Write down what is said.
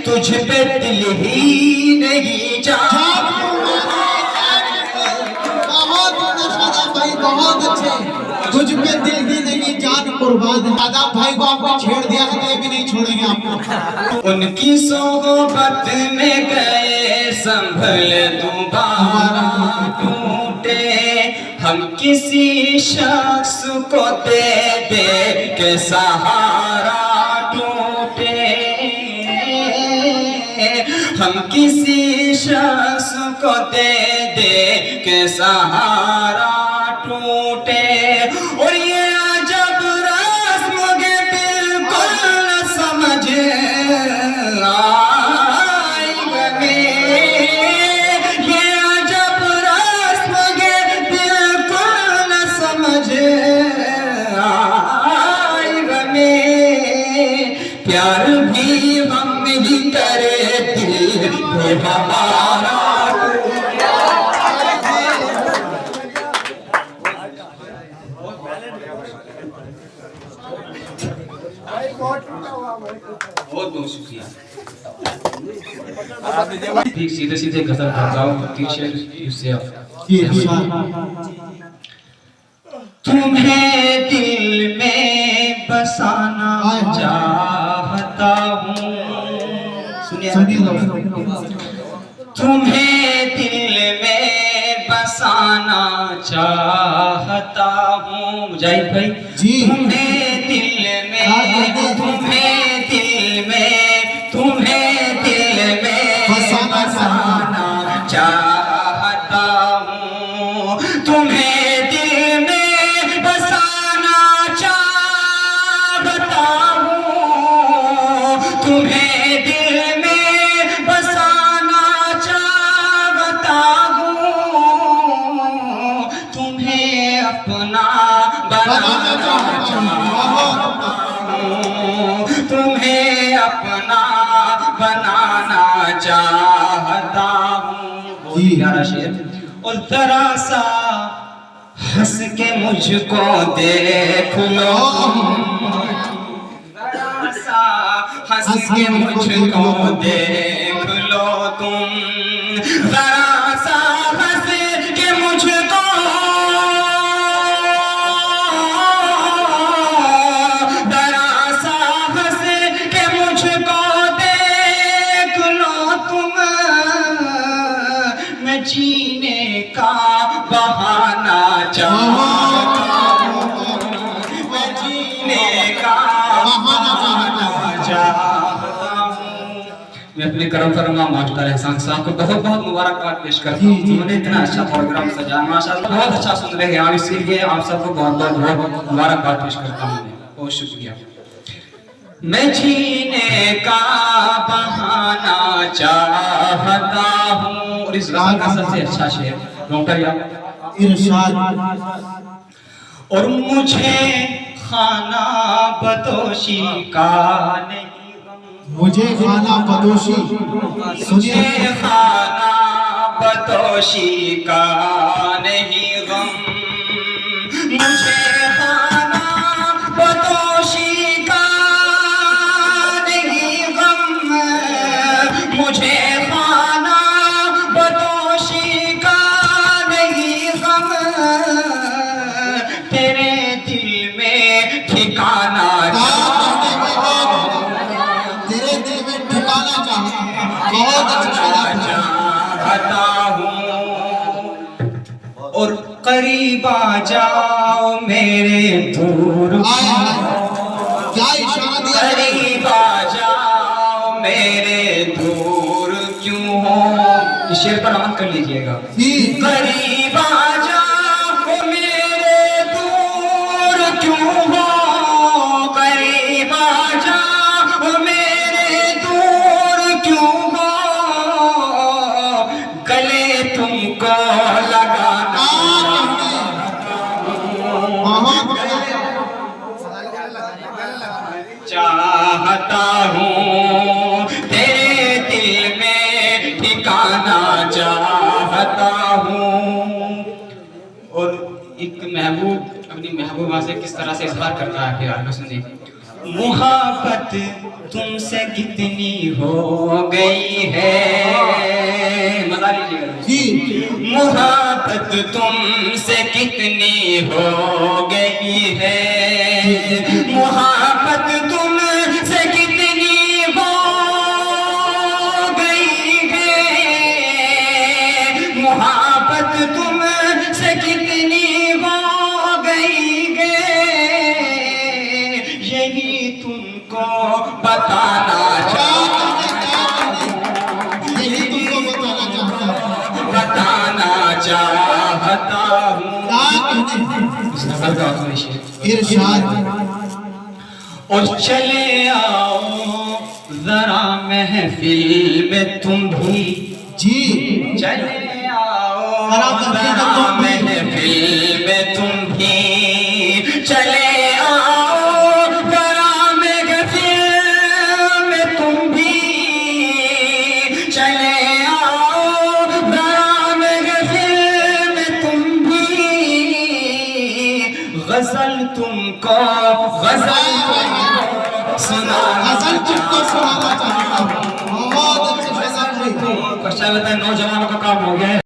तुझ पे दिल ही नहीं जाता। बहुत अच्छे, तुझ पे दिल ही नहीं जान कुर्बान है। आदाब भाई को आपने छेड़ दिया है तो ये भी नहीं छोड़ेंगे आपको। उनकी सोहबत में गए संभल दोबारा टूटे, हम किसी शख्स को दे के सहारा टूटे, हम किसी शख्स को दे के सहारा टूटे। और ये अजब रस्म के बिल्कुल न समझ आएंगे, ये अजब रस्म के बिल्कुल न समझ आएंगे। प्यार भी हम ही करे दिल में हमारा। बहुत बहुत शुक्रिया। ठीक सीधे सीधे गजल गाओ टीचर। तुम्हें दिल में बसाना चाहता हूँ, सुनिए, तुम्हें दिल में बसाना चाहता हूँ मुजाहिद भाई जी। तुम्हें दिल में, तुम्हें दिल में, तुम्हें दिल में बसाना चाहता हूँ, तुम्हें दिल में बसाना चाहता हूँ, तुम्हें दिल में बसाना चाहता हूँ, तुम्हें अपना बनाना चाहता हूँ, तुम्हें अपना बनाना चाहता हूँ। बहुत प्यारा शेर। और जरा सा हंस के मुझको देख लो, जरा सा हंस के मुझको देख लो तुम, जरा सा हंस के मुझको, जरा सा हंस के मुझको देख लो तुम, मैं जीने का बहाना चाहता हूँ, मैं जीने का बहाना चाहता हूँ। मैं अपने करम फरमा मास्टर एहसान साहब को बहुत बहुत मुबारकबाद पेश करता हूँ। उन्होंने इतना अच्छा प्रोग्राम सजाया, माशाअल्लाह बहुत अच्छा सुन रहे हैं आप, इसीलिए आप सबको बहुत बहुत मुबारकबाद पेश करता हूँ। बहुत शुक्रिया। मैं जीने का बहाना चाहता हूँ। और इस गज़ल का सबसे अच्छा शेर और मुझे खाना बदोशी का नहीं गम, मुझे खाना बदोशी, मुझे खाना बदोशी का नहीं गम, मुझे खाना बदोशी का नहीं गम, मुझे खाना बदोशी का नहीं गम, तेरे दिल में ठिकाना चाहता हूँ। और करीब आ जाओ मेरे दूर, करीब आ जाओ मेरे दूर क्यों हो। इस शेर पर अमल कर लीजिएगा। करीब आ जाओ मेरे दूर क्यों हो, करीब आ जाओ मेरे दूर क्यों हो, गले तुमको लगाना चाहता हूँ, तेरे दिल में ठिकाना चाहता हूँ। और एक महबूब अपनी महबूबा से किस तरह से इजहार करता है प्यार का, सुनिए। मुहब्बत तुमसे कितनी हो गई है, मजा लीजिएगा जी मुहब्बत तुमसे कितनी हो गई है, मुहब्बत तुमसे कितनी हो गई है, मुहब्बत तुमसे कितनी हो गई है, यही तुमको बताना यही तुमको बताना चाहता हूँ। बताना चाहता हूँ इरशाद और चले आओ जरा महफिल में तुम भी, जी चले आओ जरा जरा महफिल में तुम भी, चले आओ जरा महफिल में तुम भी, चले आओ जरा महफिल में तुम भी, गजल तुमको सुनाना चाहता हूँ। बहुत अच्छे से नौजवानों का काम हो गया है।